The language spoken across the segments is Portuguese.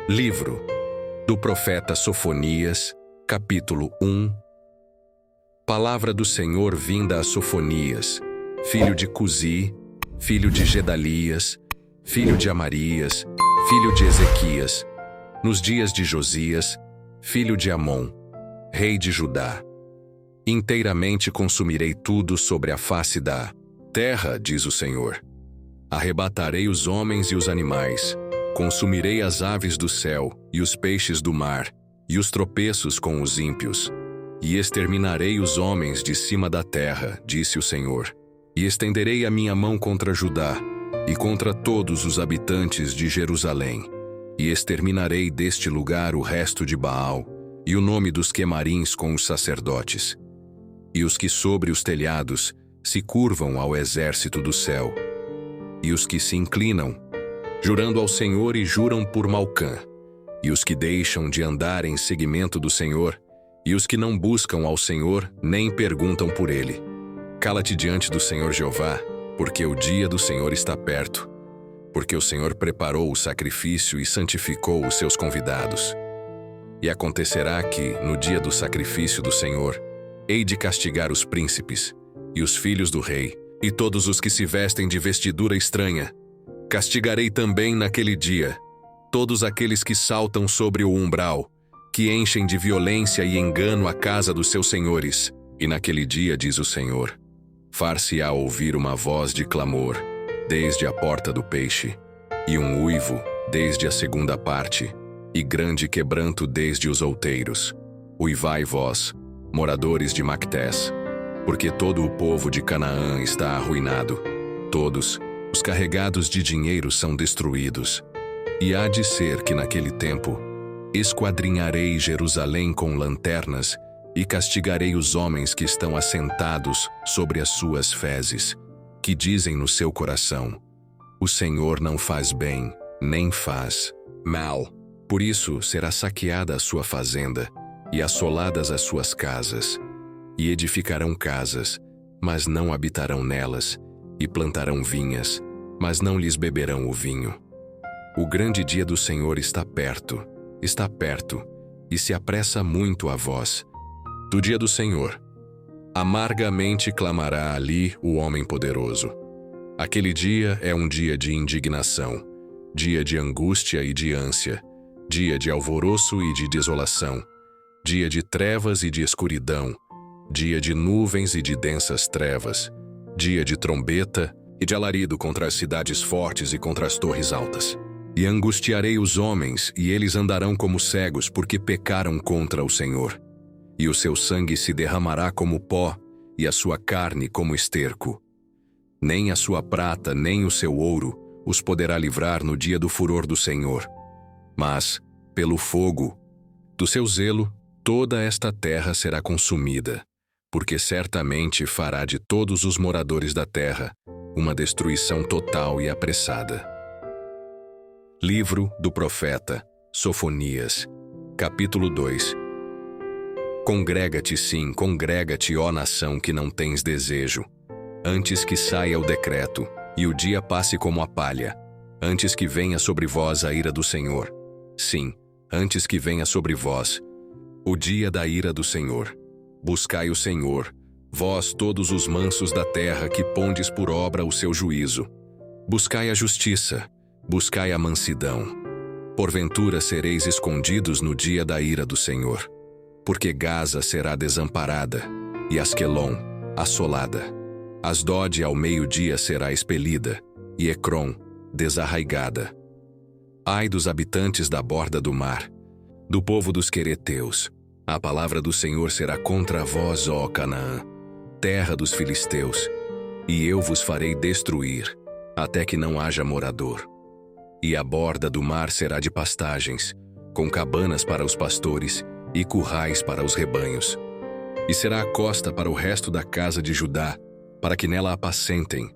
Livro do profeta Sofonias, capítulo 1. Palavra do Senhor vinda a Sofonias, filho de Cusi, filho de Gedalias, filho de Amarias, filho de Ezequias, nos dias de Josias, filho de Amon, rei de Judá. Inteiramente consumirei tudo sobre a face da terra, diz o Senhor. Arrebatarei os homens e os animais, consumirei as aves do céu e os peixes do mar, e os tropeços com os ímpios. E exterminarei os homens de cima da terra, disse o Senhor. E estenderei a minha mão contra Judá, e contra todos os habitantes de Jerusalém. E exterminarei deste lugar o resto de Baal, e o nome dos quemarins com os sacerdotes. E os que sobre os telhados se curvam ao exército do céu. E os que se inclinam, jurando ao Senhor e juram por Malcã. E os que deixam de andar em seguimento do Senhor, e os que não buscam ao Senhor, nem perguntam por ele. Cala-te diante do Senhor Jeová, porque o dia do Senhor está perto. Porque o Senhor preparou o sacrifício e santificou os seus convidados. E acontecerá que, no dia do sacrifício do Senhor, hei de castigar os príncipes, e os filhos do rei, e todos os que se vestem de vestidura estranha. Castigarei também naquele dia todos aqueles que saltam sobre o umbral, que enchem de violência e engano a casa dos seus senhores. E naquele dia, diz o Senhor, far-se-á ouvir uma voz de clamor, desde a porta do peixe, e um uivo, desde a segunda parte, e grande quebranto desde os outeiros. Uivai vós, moradores de Mactés, porque todo o povo de Canaã está arruinado. Todos os carregados de dinheiro são destruídos. E há de ser que naquele tempo esquadrinharei Jerusalém com lanternas e castigarei os homens que estão assentados sobre as suas fezes, que dizem no seu coração: o Senhor não faz bem, nem faz mal. Por isso será saqueada a sua fazenda e assoladas as suas casas. E edificarão casas, mas não habitarão nelas, e plantarão vinhas, mas não lhes beberão o vinho. O grande dia do Senhor está perto, e se apressa muito a voz. Do dia do Senhor, amargamente clamará ali o homem poderoso. Aquele dia é um dia de indignação, dia de angústia e de ânsia, dia de alvoroço e de desolação, dia de trevas e de escuridão, dia de nuvens e de densas trevas, dia de trombeta e de alarido contra as cidades fortes e contra as torres altas. E angustiarei os homens, e eles andarão como cegos, porque pecaram contra o Senhor. E o seu sangue se derramará como pó, e a sua carne como esterco. Nem a sua prata, nem o seu ouro os poderá livrar no dia do furor do Senhor. Mas, pelo fogo do seu zelo, toda esta terra será consumida, porque certamente fará de todos os moradores da terra uma destruição total e apressada. Livro do profeta Sofonias, capítulo 2. Congrega-te, sim, congrega-te, ó nação que não tens desejo, antes que saia o decreto, e o dia passe como a palha, antes que venha sobre vós a ira do Senhor. Sim, antes que venha sobre vós o dia da ira do Senhor. Buscai o Senhor, vós todos os mansos da terra que pondes por obra o seu juízo. Buscai a justiça, buscai a mansidão. Porventura sereis escondidos no dia da ira do Senhor. Porque Gaza será desamparada, e Asquelon assolada. Asdod ao meio-dia será expelida, e Ecrom desarraigada. Ai dos habitantes da borda do mar, do povo dos quereteus. A palavra do Senhor será contra vós, ó Canaã, terra dos filisteus, e eu vos farei destruir, até que não haja morador. E a borda do mar será de pastagens, com cabanas para os pastores e currais para os rebanhos. E será a costa para o resto da casa de Judá, para que nela apacentem.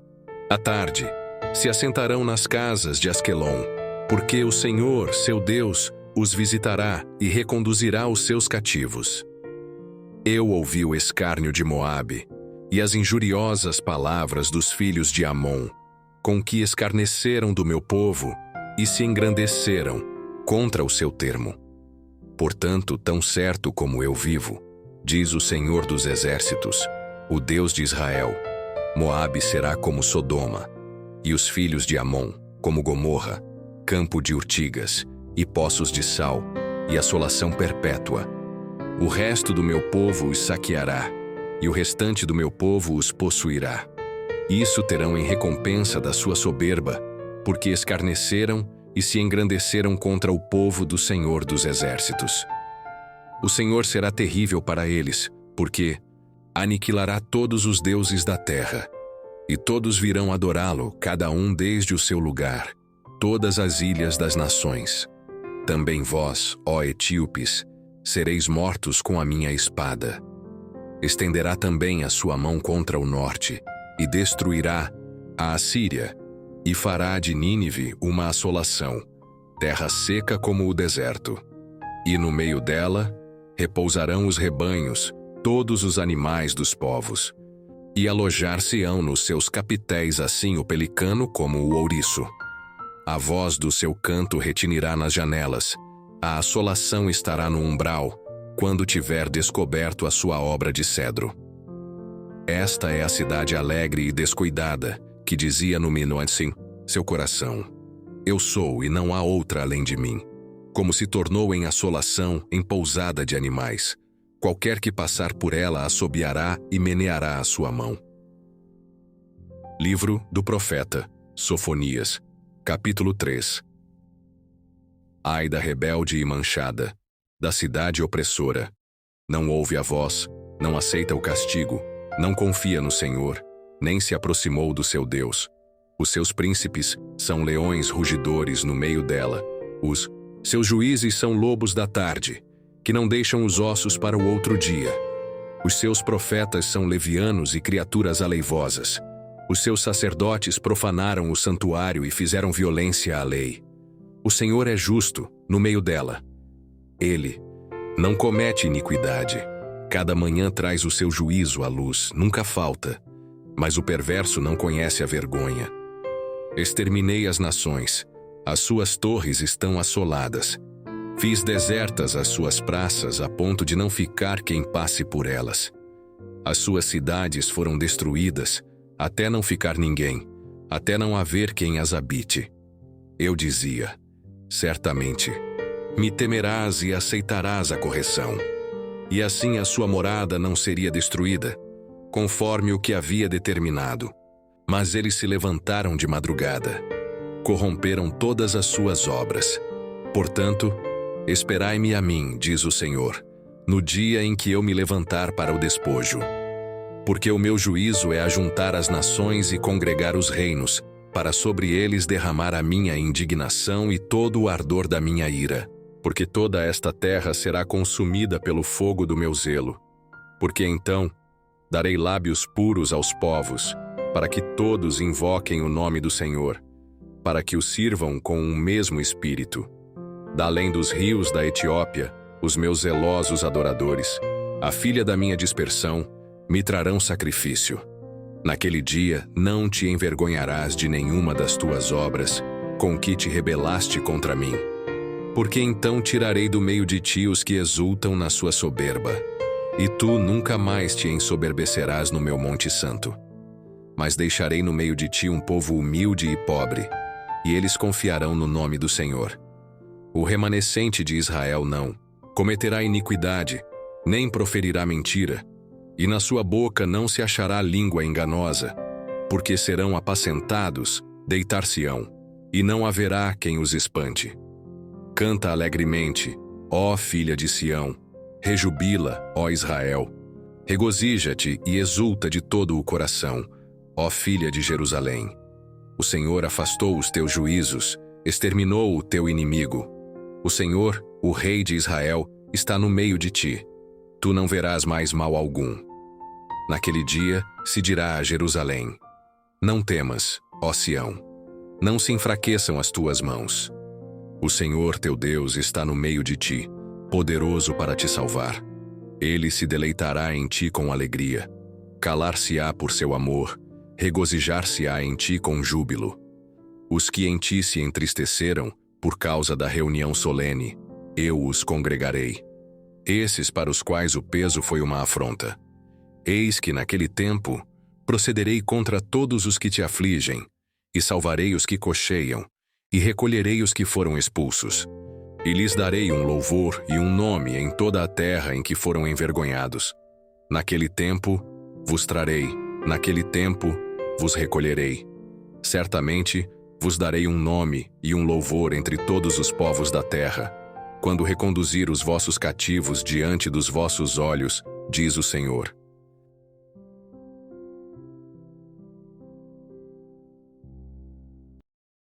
À tarde se assentarão nas casas de Asquelon, porque o Senhor, seu Deus, os visitará e reconduzirá os seus cativos. Eu ouvi o escárnio de Moabe e as injuriosas palavras dos filhos de Amon, com que escarneceram do meu povo e se engrandeceram, contra o seu termo. Portanto, tão certo como eu vivo, diz o Senhor dos Exércitos, o Deus de Israel, Moabe será como Sodoma, e os filhos de Amon como Gomorra, campo de urtigas, e poços de sal, e assolação perpétua. O resto do meu povo os saqueará, e o restante do meu povo os possuirá. Isso terão em recompensa da sua soberba, porque escarneceram e se engrandeceram contra o povo do Senhor dos Exércitos. O Senhor será terrível para eles, porque aniquilará todos os deuses da terra, e todos virão adorá-lo, cada um desde o seu lugar, todas as ilhas das nações. Também vós, ó etíopes, sereis mortos com a minha espada. Estenderá também a sua mão contra o norte, e destruirá a Assíria, e fará de Nínive uma assolação, terra seca como o deserto. E no meio dela repousarão os rebanhos, todos os animais dos povos. E alojar-se-ão nos seus capitéis assim o pelicano como o ouriço. A voz do seu canto retinirá nas janelas, a assolação estará no umbral, quando tiver descoberto a sua obra de cedro. Esta é a cidade alegre e descuidada, que dizia no Minoansim, seu coração: eu sou e não há outra além de mim. Como se tornou em assolação, em pousada de animais. Qualquer que passar por ela assobiará e meneará a sua mão. Livro do profeta Sofonias, capítulo 3. Ai da rebelde e manchada, da cidade opressora. Não ouve a voz, não aceita o castigo, não confia no Senhor, nem se aproximou do seu Deus. Os seus príncipes são leões rugidores no meio dela. Os seus juízes são lobos da tarde, que não deixam os ossos para o outro dia. Os seus profetas são levianos e criaturas aleivosas. Os seus sacerdotes profanaram o santuário e fizeram violência à lei. O Senhor é justo no meio dela. Ele não comete iniquidade. Cada manhã traz o seu juízo à luz, nunca falta. Mas o perverso não conhece a vergonha. Exterminei as nações. As suas torres estão assoladas. Fiz desertas as suas praças a ponto de não ficar quem passe por elas. As suas cidades foram destruídas, até não ficar ninguém, até não haver quem as habite. Eu dizia: certamente, me temerás e aceitarás a correção. E assim a sua morada não seria destruída, conforme o que havia determinado. Mas eles se levantaram de madrugada. Corromperam todas as suas obras. Portanto, esperai-me a mim, diz o Senhor, no dia em que eu me levantar para o despojo. Porque o meu juízo é ajuntar as nações e congregar os reinos, para sobre eles derramar a minha indignação e todo o ardor da minha ira. Porque toda esta terra será consumida pelo fogo do meu zelo. Porque então darei lábios puros aos povos, para que todos invoquem o nome do Senhor, para que o sirvam com um mesmo espírito. Da além dos rios da Etiópia, os meus zelosos adoradores, a filha da minha dispersão, me trarão sacrifício. Naquele dia não te envergonharás de nenhuma das tuas obras, com que te rebelaste contra mim. Porque então tirarei do meio de ti os que exultam na sua soberba, e tu nunca mais te ensoberbecerás no meu monte santo. Mas deixarei no meio de ti um povo humilde e pobre, e eles confiarão no nome do Senhor. O remanescente de Israel não cometerá iniquidade, nem proferirá mentira, e na sua boca não se achará língua enganosa, porque serão apacentados, deitar-se-ão, e não haverá quem os espante. Canta alegremente, ó filha de Sião, rejubila, ó Israel. Regozija-te e exulta de todo o coração, ó filha de Jerusalém. O Senhor afastou os teus juízos, exterminou o teu inimigo. O Senhor, o Rei de Israel, está no meio de ti. Tu não verás mais mal algum. Naquele dia se dirá a Jerusalém: não temas, ó Sião, não se enfraqueçam as tuas mãos. O Senhor teu Deus está no meio de ti, poderoso para te salvar. Ele se deleitará em ti com alegria, calar-se-á por seu amor, regozijar-se-á em ti com júbilo. Os que em ti se entristeceram por causa da reunião solene, eu os congregarei. Esses para os quais o peso foi uma afronta. Eis que naquele tempo procederei contra todos os que te afligem, e salvarei os que cocheiam, e recolherei os que foram expulsos. E lhes darei um louvor e um nome em toda a terra em que foram envergonhados. Naquele tempo vos trarei, naquele tempo vos recolherei. Certamente vos darei um nome e um louvor entre todos os povos da terra, quando reconduzir os vossos cativos diante dos vossos olhos, diz o Senhor.